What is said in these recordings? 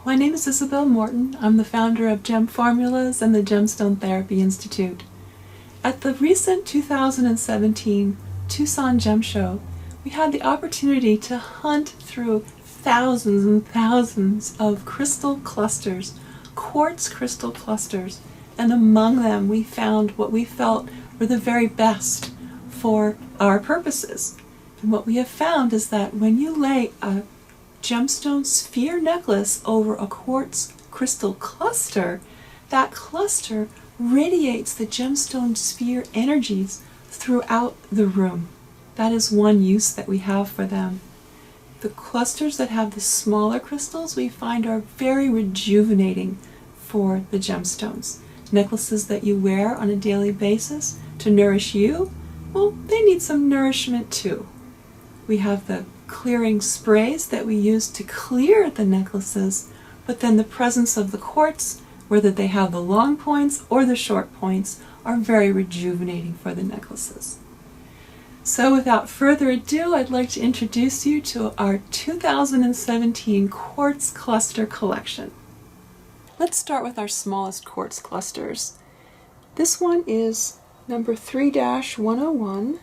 My name is Isabel Morton. I'm the founder of Gem Formulas and the Gemstone Therapy Institute. At the recent 2017 Tucson Gem Show, we had the opportunity to hunt through thousands and thousands of crystal clusters, quartz crystal clusters, and among them we found what we felt were the very best for our purposes. And what we have found is that when you lay a gemstone sphere necklace over a quartz crystal cluster, that cluster radiates the gemstone sphere energies throughout the room. That is one use that we have for them. The clusters that have the smaller crystals we find are very rejuvenating for the gemstones. Necklaces that you wear on a daily basis to nourish you, well, they need some nourishment too. We have the clearing sprays that we use to clear the necklaces, but then the presence of the quartz, whether they have the long points or the short points, are very rejuvenating for the necklaces. So without further ado, I'd like to introduce you to our 2017 Quartz Cluster Collection. Let's start with our smallest quartz clusters. This one is number 3-101,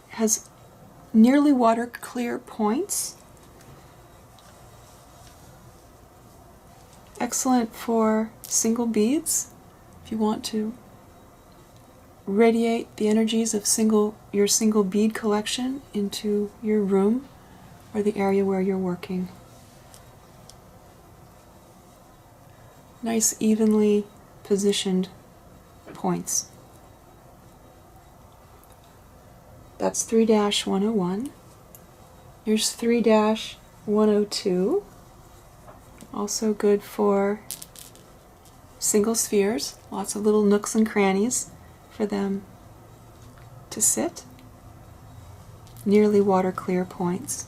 has nearly water clear points. Excellent for single beads if you want to radiate the energies of your single bead collection into your room or the area where you're working. Nice evenly positioned points. That's 3-101. Here's 3-102. Also good for single spheres. Lots of little nooks and crannies for them to sit. Nearly water clear points.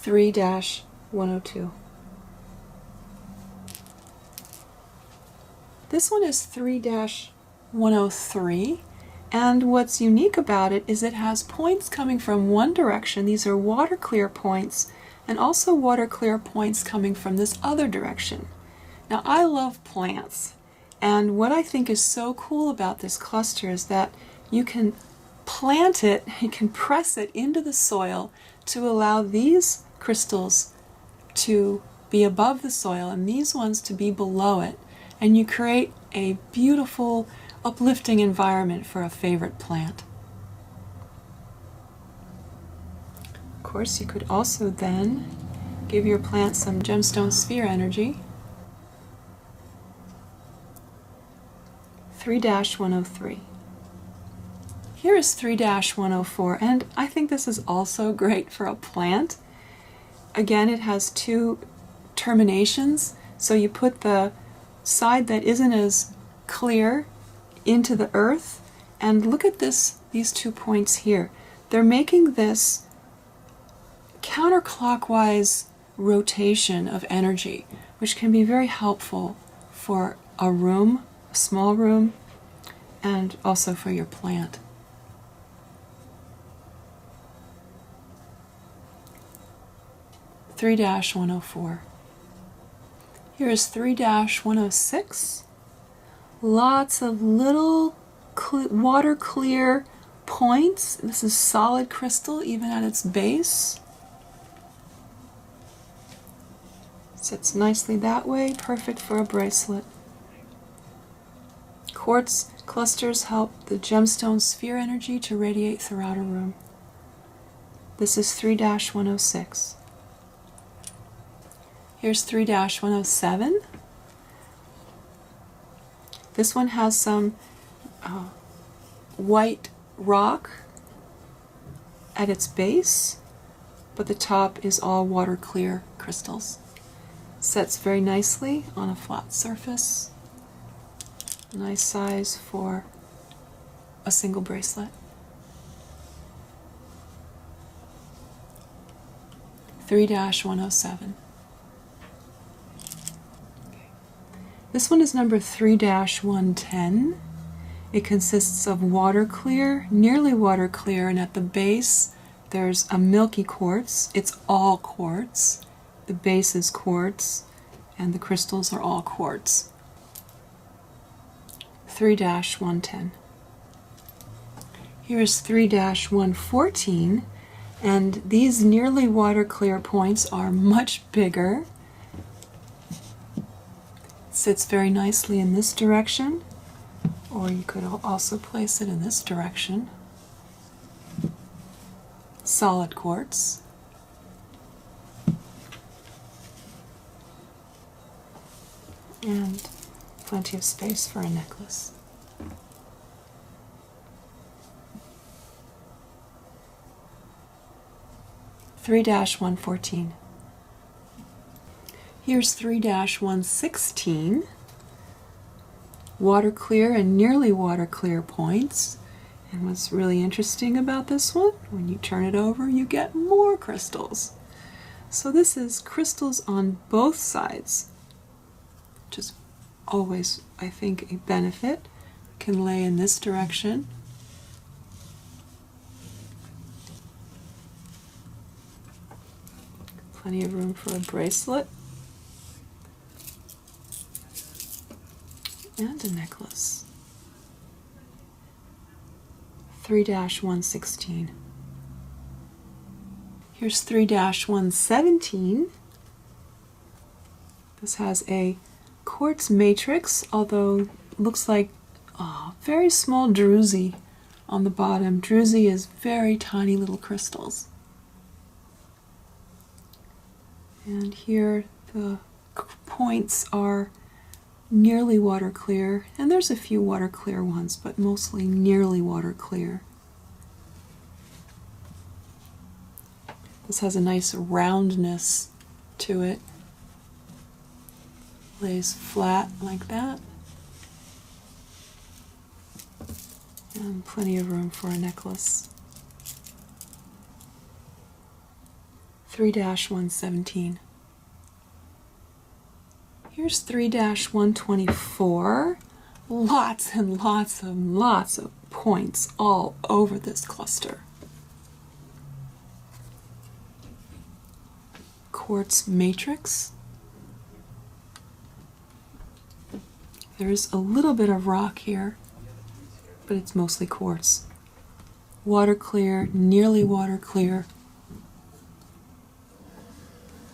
(3-102). This one is 3-103, and what's unique about it is it has points coming from one direction. These are water clear points, and also water clear points coming from this other direction. Now, I love plants, and what I think is so cool about this cluster is that you can plant it, you can press it into the soil to allow these crystals to be above the soil and these ones to be below it. And you create a beautiful, uplifting environment for a favorite plant. Of course, you could also then give your plant some gemstone sphere energy. 3-103. Here is 3-104, and I think this is also great for a plant. Again, it has two terminations, so you put the side that isn't as clear into the earth, and look at these 2 points here. They're making this counterclockwise rotation of energy, which can be very helpful for a room, a small room, and also for your plant. (3-104). Here is 3-106. Lots of little water clear points. This is solid crystal even at its base. Sits nicely that way, perfect for a bracelet. Quartz clusters help the gemstone sphere energy to radiate throughout a room. This is 3-106. Here's 3-107. This one has some white rock at its base, but the top is all water clear crystals. Sets very nicely on a flat surface. Nice size for a single bracelet. 3-107. This one is number 3-110, It consists of water clear, nearly water clear, and at the base there's a milky quartz. It's all quartz. The base is quartz, and the crystals are all quartz. 3-110. Here's 3-114, and these nearly water clear points are much bigger. It sits very nicely in this direction, or you could also place it in this direction. Solid quartz. And plenty of space for a necklace. 3-114. Here's 3-116. Water clear and nearly water clear points. And what's really interesting about this one, when you turn it over, you get more crystals. So this is crystals on both sides, which is always, I think, a benefit. Can lay in this direction. Plenty of room for a bracelet and a necklace. 3-116. Here's 3-117. This has a quartz matrix, although looks like very small druzy on the bottom. Druzy is very tiny little crystals. And here the points are nearly water clear, and there's a few water clear ones, but mostly nearly water clear. This has a nice roundness to it. Lays flat like that. And plenty of room for a necklace. 3-117. Here's 3-124. Lots and lots of points all over this cluster. Quartz matrix. There's a little bit of rock here, but it's mostly quartz. Water clear, nearly water clear.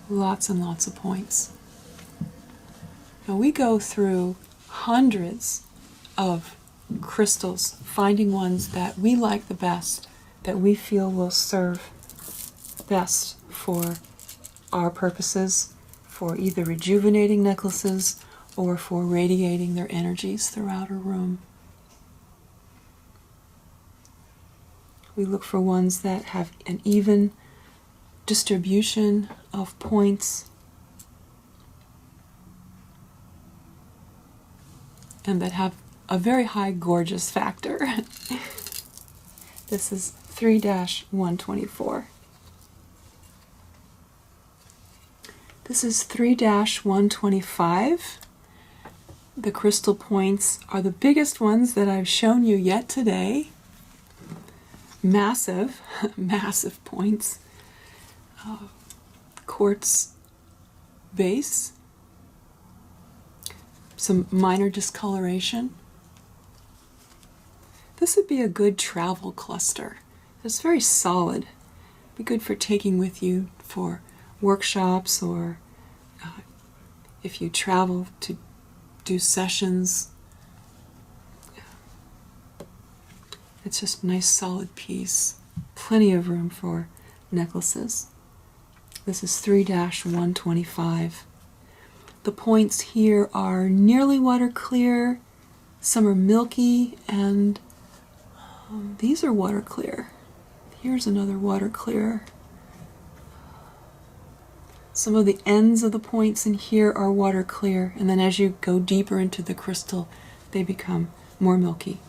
Lots and lots of points. Now we go through hundreds of crystals, finding ones that we like the best, that we feel will serve best for our purposes, for either rejuvenating necklaces or for radiating their energies throughout a room. We look for ones that have an even distribution of points and that have a very high gorgeous factor. This is 3-124. This is 3-125. The crystal points are the biggest ones that I've shown you yet today. Massive, massive points. Quartz base. Some minor discoloration. This would be a good travel cluster. It's very solid. Be good for taking with you for workshops or if you travel to do sessions. It's just a nice solid piece. Plenty of room for necklaces. This is 3-125. The points here are nearly water clear, some are milky, and these are water clear. Here's another water clear. Some of the ends of the points in here are water clear, and then as you go deeper into the crystal, they become more milky.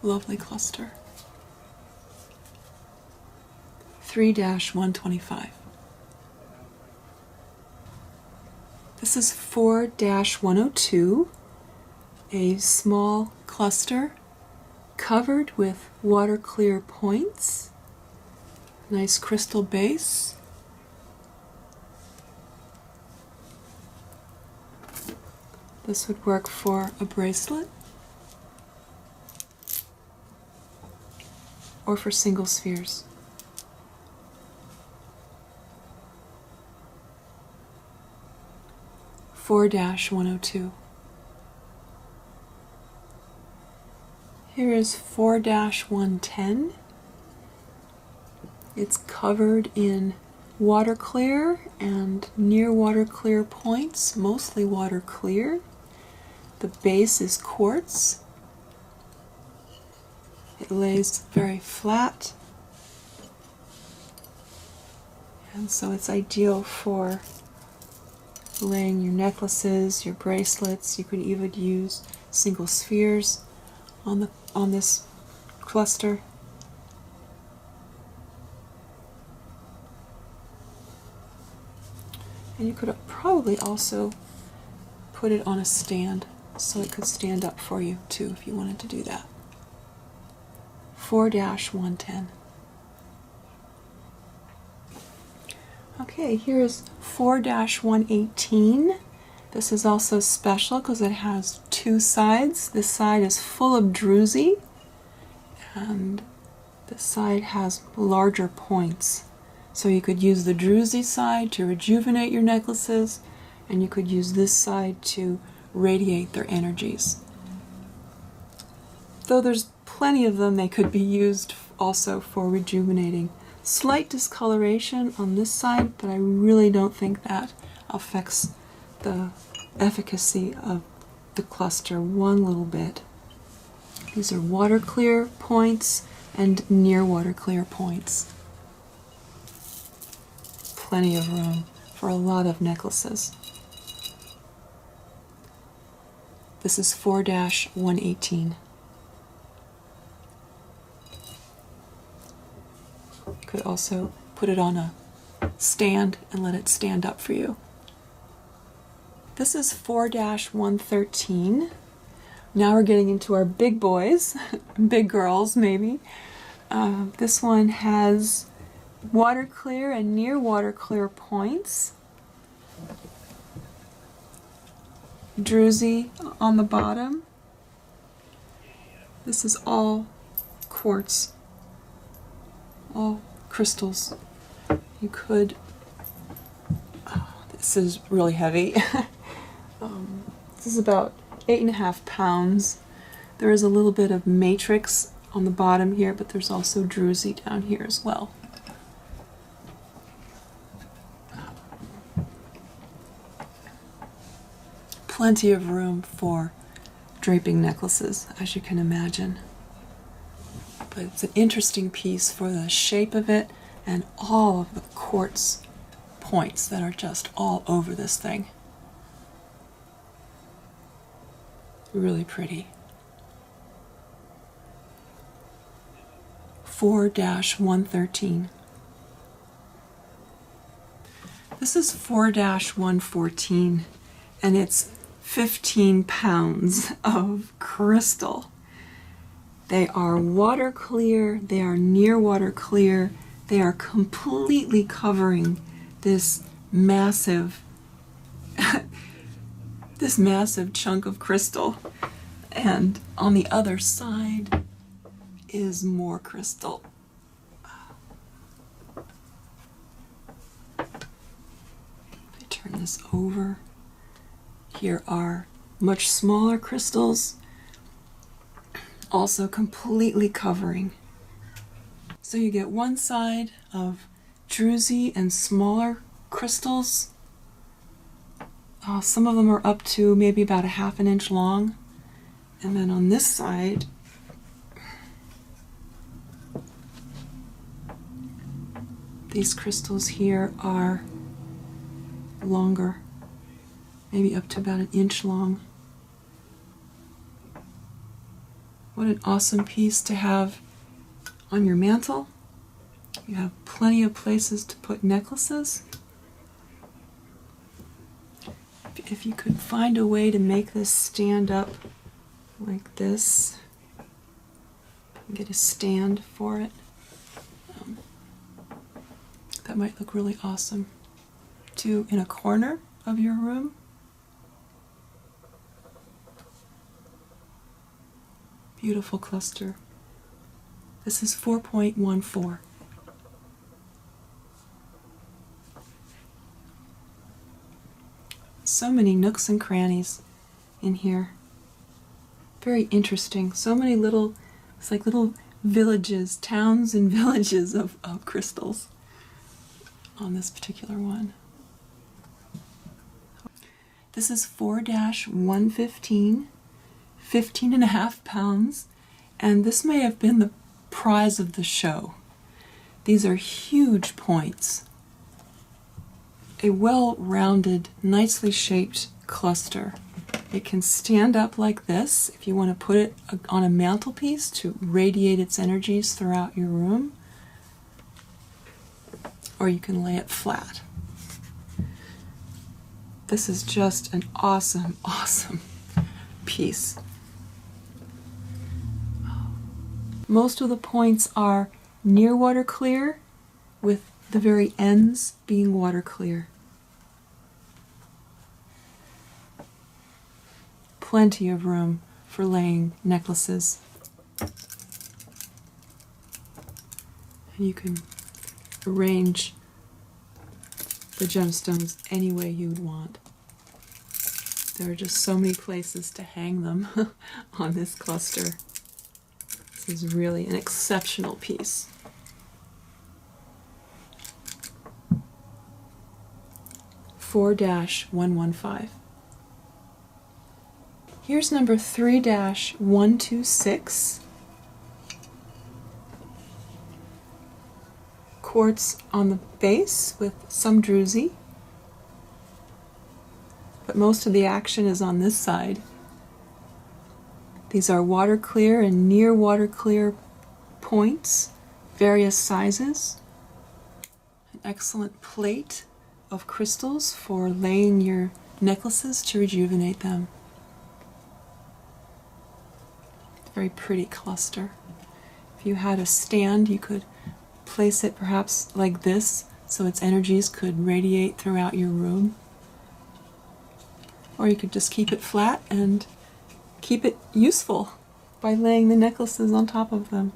Lovely cluster. 3-125. This is 4-102. a small cluster covered with water clear points, nice crystal base. This would work for a bracelet or for single spheres. (4-102). Here is 4-110. It's covered in water clear and near water clear points, mostly water clear. The base is quartz. It lays very flat, and so it's ideal for laying your necklaces, your bracelets. You could even use single spheres on this cluster. And you could probably also put it on a stand so it could stand up for you too if you wanted to do that. 4-110. Okay, here is 4-118. This is also special because it has two sides. This side is full of druzy, and this side has larger points. So you could use the druzy side to rejuvenate your necklaces, and you could use this side to radiate their energies. Though there's plenty of them, they could be used also for rejuvenating. Slight discoloration on this side, but I really don't think that affects the efficacy of the cluster one little bit. These are water clear points and near water clear points. Plenty of room for a lot of necklaces. This is 4-118. You could also put it on a stand and let it stand up for you. This is 4-113. Now we're getting into our big boys, big girls maybe. This one has water clear and near water clear points. Druzy on the bottom. This is all quartz, all crystals. You could, this is really heavy. This is about 8.5 pounds. There is a little bit of matrix on the bottom here, but there's also druzy down here as well. Plenty of room for draping necklaces, as you can imagine. But it's an interesting piece for the shape of it and all of the quartz points that are just all over this thing. Really pretty. 4-113. This is 4-114, and it's 15 pounds of crystal. They are water clear, they are near water clear, they are completely covering this massive this massive chunk of crystal. And on the other side is more crystal. If I turn this over, here are much smaller crystals, also completely covering. So you get one side of druzy and smaller crystals. Some of them are up to maybe about 1/2 inch long. And then on this side, these crystals here are longer, maybe up to about 1 inch long. What an awesome piece to have on your mantle. You have plenty of places to put necklaces. If you could find a way to make this stand up like this. Get a stand for it. That might look really awesome. Two in a corner of your room. Beautiful cluster. This is 4.14. So many nooks and crannies in here. Very interesting. So many little, it's like little villages, towns and villages of crystals on this particular one. This is 4-115, 15.5 pounds, and this may have been the prize of the show. These are huge points. A well-rounded, nicely shaped cluster. It can stand up like this if you want to put it on a mantelpiece to radiate its energies throughout your room, or you can lay it flat. This is just an awesome, awesome piece. Most of the points are near water clear, with the very ends being water clear. Plenty of room for laying necklaces. And you can arrange the gemstones any way you'd want. There are just so many places to hang them on this cluster. This is really an exceptional piece. (4-115). Here's number 3-126. Quartz on the base with some druzy, but most of the action is on this side. These are water clear and near water clear points, various sizes. An excellent plate of crystals for laying your necklaces to rejuvenate them. Very pretty cluster. If you had a stand, you could place it perhaps like this so its energies could radiate throughout your room. Or you could just keep it flat and keep it useful by laying the necklaces on top of them.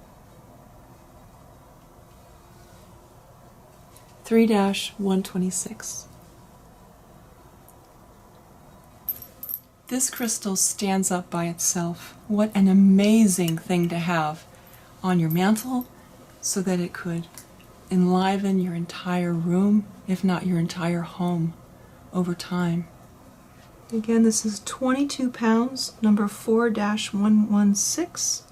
3-126. This crystal stands up by itself. What an amazing thing to have on your mantle so that it could enliven your entire room, if not your entire home, over time. Again, this is 22 pounds, number 4-116,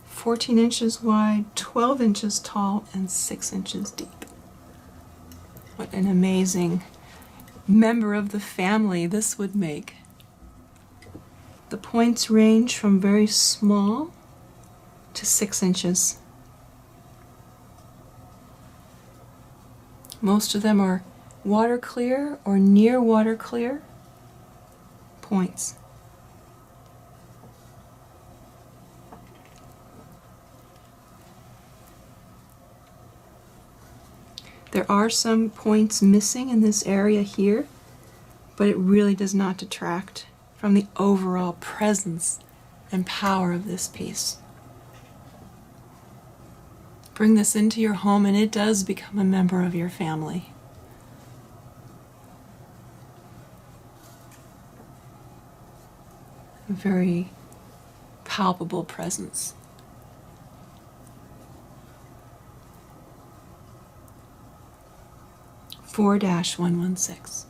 14 inches wide, 12 inches tall, and 6 inches deep. What an amazing member of the family this would make. The points range from very small to 6 inches. Most of them are water clear or near water clear points. There are some points missing in this area here, but it really does not detract from the overall presence and power of this piece. Bring this into your home and it does become a member of your family. A very palpable presence. (4-116).